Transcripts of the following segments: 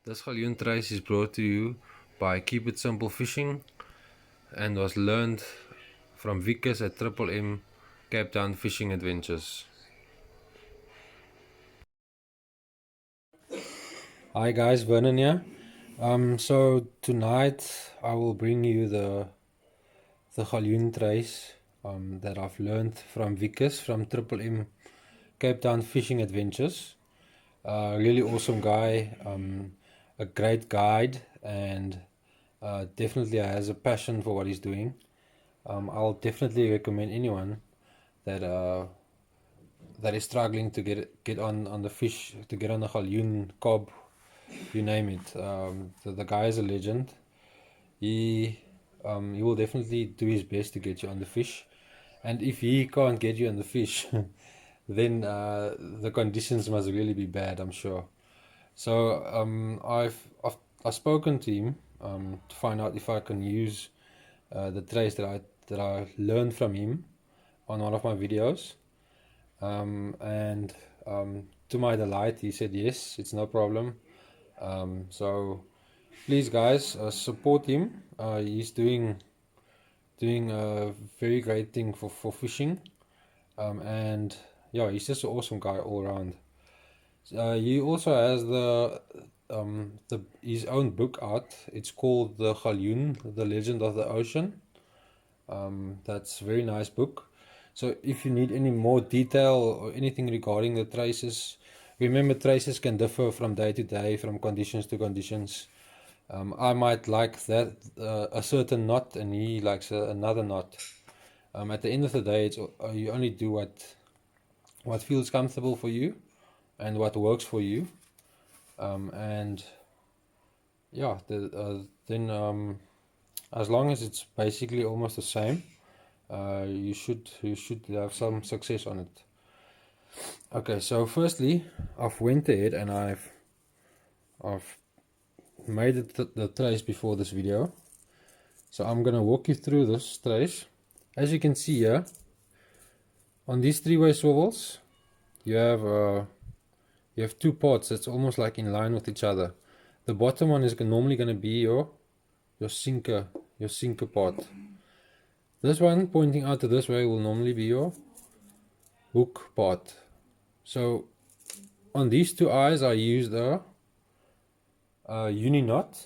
This galjoen trace is brought to you by Keep It Simple Fishing and was learned from Wikus at Triple M Cape Town Fishing Adventures. Hi guys, Vernon here. So tonight I will bring you the galjoen trace that I've learned from Wikus from Triple M Cape Town Fishing Adventures. Really awesome guy, a great guide, and definitely has a passion for what he's doing. I'll definitely recommend anyone that that is struggling to get on the fish, to get on the galjoen, cob, you name it. The guy is a legend. He will definitely do his best to get you on the fish, and if he can't get you on the fish, then the conditions must really be bad, I'm sure. So I've spoken to him to find out if I can use the trace that I learned from him on one of my videos, and to my delight, he said yes, it's no problem. So please, guys, support him. He's doing a very great thing for fishing, and yeah, he's just an awesome guy all around. He also has his own book out. It's called The Galjoen, The Legend of the Ocean. That's a very nice book. So if you need any more detail or anything regarding the traces, remember traces can differ from day to day, from conditions to conditions. I might like that a certain knot, and he likes another knot. At the end of the day, it's you only do what feels comfortable for you and what works for you, and yeah, then as long as it's basically almost the same, you should have some success on it. Okay, so firstly, I've went ahead and I've made the trace before this video, so I'm gonna walk you through this trace. As you can see here, on these three-way swivels, you have two parts that's almost like in line with each other. The bottom one is normally going to be your sinker part. This one pointing out to this way will normally be your hook part. So on these two eyes I used a uni knot.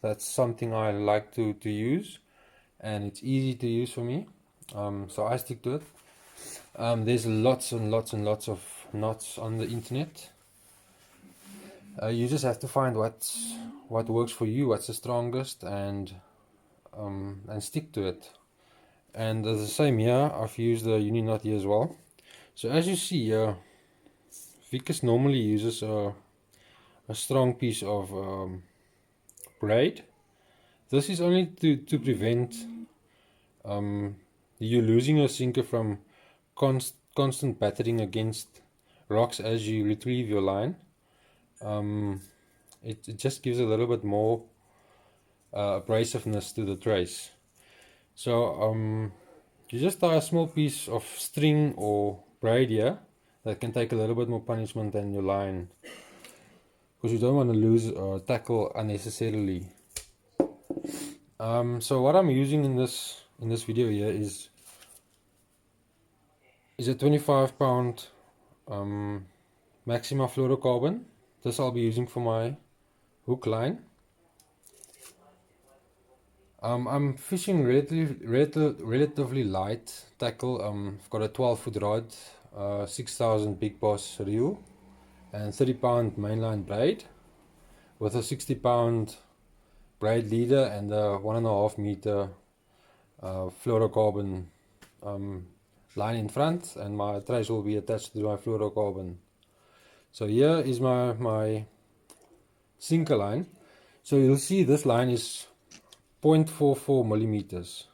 That's something I like to use, and it's easy to use for me, so I stick to it. There's lots and lots and lots of knots on the internet. You just have to find what works for you, what's the strongest, and stick to it. And the same here, I've used the uni knot here as well. So as you see here, Wikus normally uses a strong piece of braid. This is only to prevent you losing your sinker from constant battering against rocks as you retrieve your line. It just gives a little bit more abrasiveness to the trace. So you just tie a small piece of string or braid here that can take a little bit more punishment than your line, because you don't want to lose tackle unnecessarily. So what I'm using in this video here is a 25-pound maxima fluorocarbon. This I'll be using for my hook line. I'm fishing relatively light tackle. I've got a 12-foot rod, 6,000 big bass reel, and 30-pound mainline braid with a 60-pound braid leader and a 1.5 meter fluorocarbon line in front, and my trace will be attached to my fluorocarbon. So here is my sinker line. So you'll see this line is 0.44 millimeters.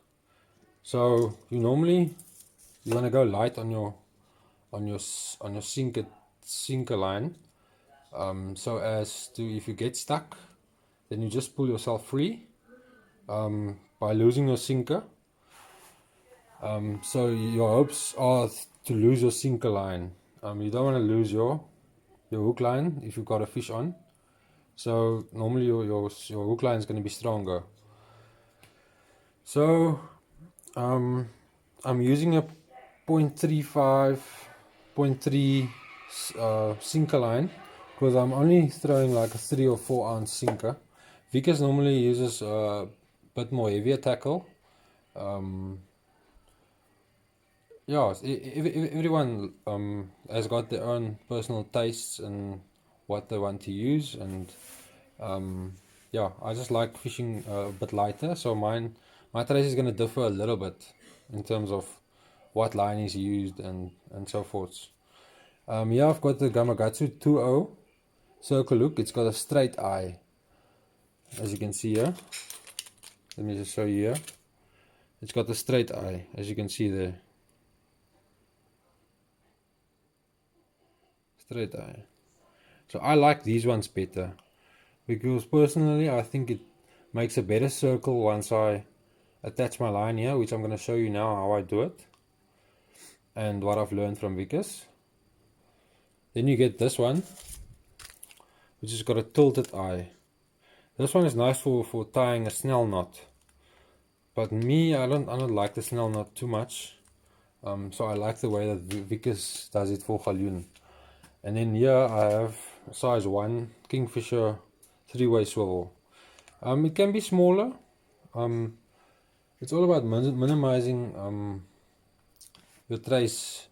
So you want to go light on your sinker line, so as to, if you get stuck, then you just pull yourself free by losing your sinker. So your hopes are to lose your sinker line. You don't want to lose your hook line if you've got a fish on. So normally your hook line is going to be stronger. So I'm using a 0.35, 0.3 sinker line because I'm only throwing like a 3 or 4 ounce sinker. Wikus normally uses a bit more heavier tackle. Yeah, everyone has got their own personal tastes and what they want to use, and yeah, I just like fishing a bit lighter, so my trace is going to differ a little bit in terms of what line is used and so forth. Here I've got the Gamakatsu 2.0 circle hook. It's got a straight eye, as you can see here. Let me just show you here. It's got a straight eye, as you can see there. Straight eye. So I like these ones better because personally I think it makes a better circle once I attach my line here, which I'm going to show you now how I do it and what I've learned from Wikus. Then you get this one, which has got a tilted eye. This one is nice for tying a snell knot, but me, I don't like the snell knot too much. So I like the way that Wikus does it for galjoen. And then here I have size 1 kingfisher 3-way swivel. It can be smaller. It's all about minimizing your trace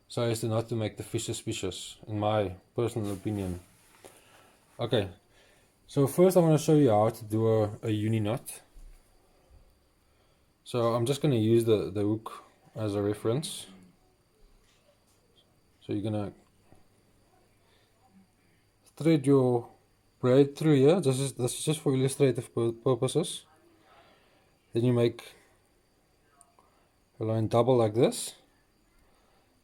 so as to not to make the fish suspicious, in my personal opinion. Okay, so first I want to show you how to do a uni knot. So I'm just going to use the hook as a reference. So you're going to thread your braid through here. This is just for illustrative purposes. Then you make a line double like this.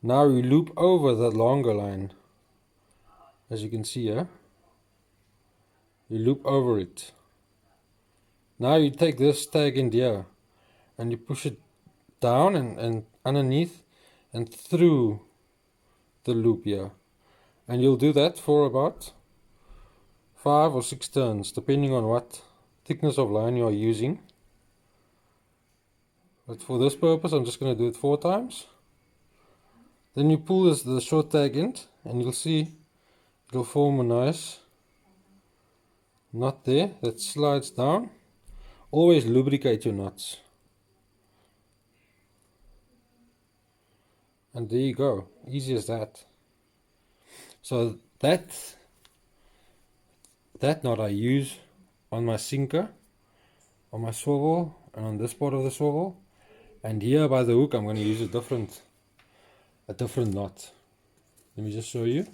Now you loop over that longer line, as you can see here. You loop over it. Now you take this tag end here and you push it down and underneath and through the loop here. And you'll do that for about 5 or 6 turns, depending on what thickness of line you are using. But for this purpose, I'm just going to do it 4 times. Then you pull the short tag end and you'll see it'll form a nice knot there that slides down. Always lubricate your knots. And there you go, easy as that. So that knot I use on my sinker, on my swivel, and on this part of the swivel. And here by the hook I'm going to use a different knot. Let me just show you.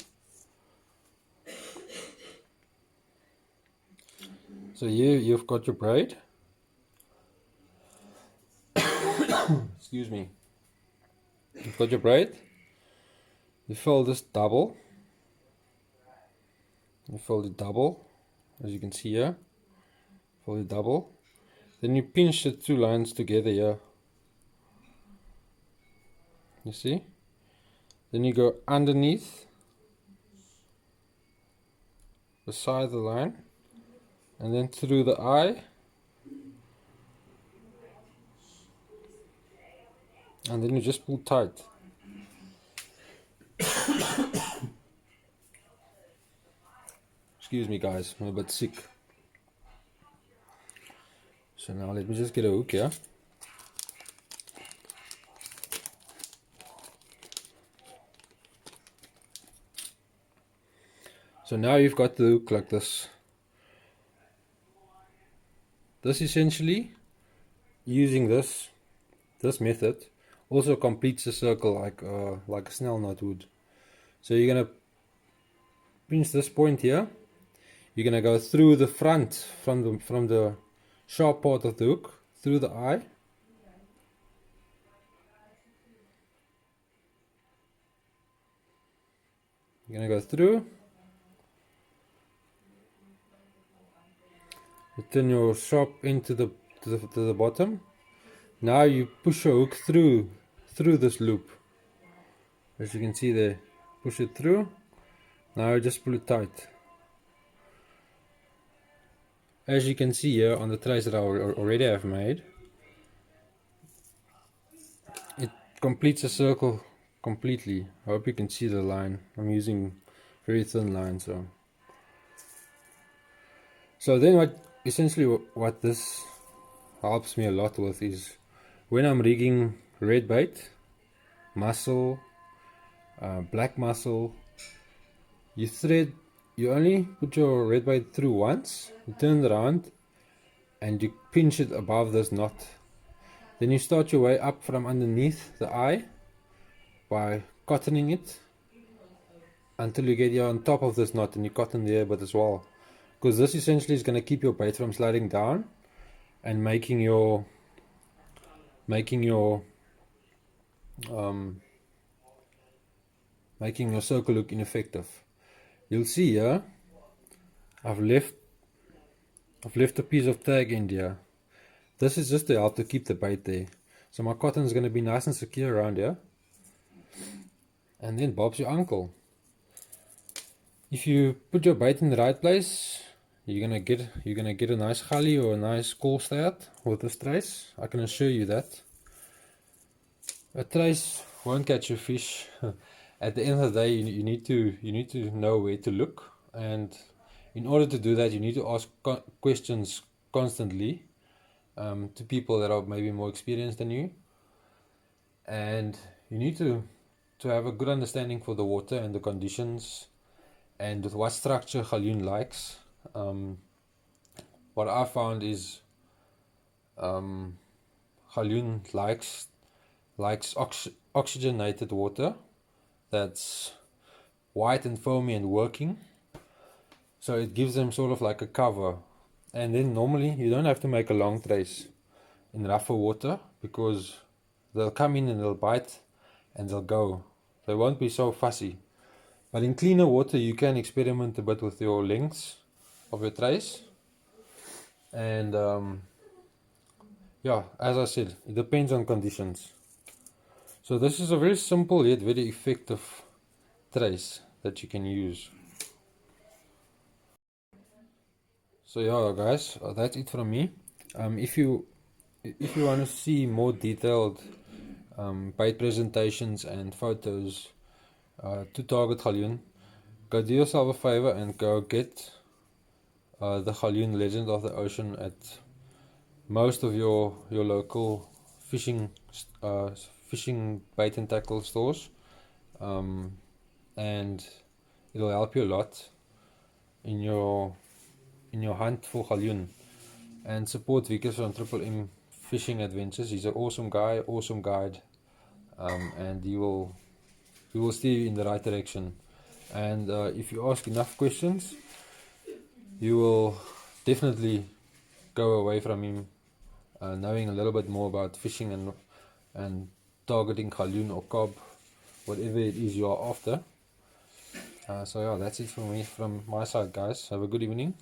So here you've got your braid. Excuse me. You've got your braid. You fold this double. You fold it double, as you can see here. Fold it double. Then you pinch the 2 lines together here. You see? Then you go underneath, beside the line, and then through the eye. And then you just pull tight. Excuse me guys, I'm a bit sick. So now let me just get a hook here. So now you've got the hook like this. This essentially, using this method, also completes the circle like a snell knot would. So you're gonna pinch this point here. You're gonna go through the front from the sharp part of the hook through the eye. You're gonna go through. You turn your sharp end to the bottom. Now you push your hook through this loop. As you can see there, push it through. Now just pull it tight. as you can see here on the trace that I already have made, it completes a circle completely. I hope you can see the line. I'm using very thin line, so then what this helps me a lot with is when I'm rigging red bait, mussel, black mussel, you only put your red bait through once, you turn it around and you pinch it above this knot. Then you start your way up from underneath the eye by cottoning it until you get here on top of this knot, and you cotton there but as well, because this essentially is going to keep your bait from sliding down and making your circle look ineffective. You'll see here I've left a piece of tag end here. This is just to help to keep the bait there. So my cotton is going to be nice and secure around here. And then Bob's your uncle. If you put your bait in the right place, you're gonna get a nice gully or a nice call stay out with this trace. I can assure you that. A trace won't catch a fish. At the end of the day, you need to know where to look, and in order to do that, you need to ask questions constantly to people that are maybe more experienced than you, and you need to have a good understanding for the water and the conditions and with what structure galjoen likes. What I found is galjoen likes oxygenated water that's white and foamy and working, so it gives them sort of like a cover. And then normally you don't have to make a long trace in rougher water, because they'll come in and they'll bite and they'll go. They won't be so fussy. But in cleaner water you can experiment a bit with your lengths of your trace, and yeah, as I said, it depends on conditions. So this is a very simple yet very effective trace that you can use. So yeah guys, that's it from me. If you want to see more detailed bait presentations and photos to target galjoen, go do yourself a favor and go get the Galjoen Legend of the Ocean at most of your local fishing bait and tackle stores, and it'll help you a lot in your hunt for galjoen. And support Wikus from Triple M Fishing Adventures. He's an awesome guy, awesome guide, and he will steer you in the right direction. And if you ask enough questions, you will definitely go away from him knowing a little bit more about fishing and targeting galjoen or cob, whatever it is you are after. So yeah, that's it from my side, guys. Have a good evening.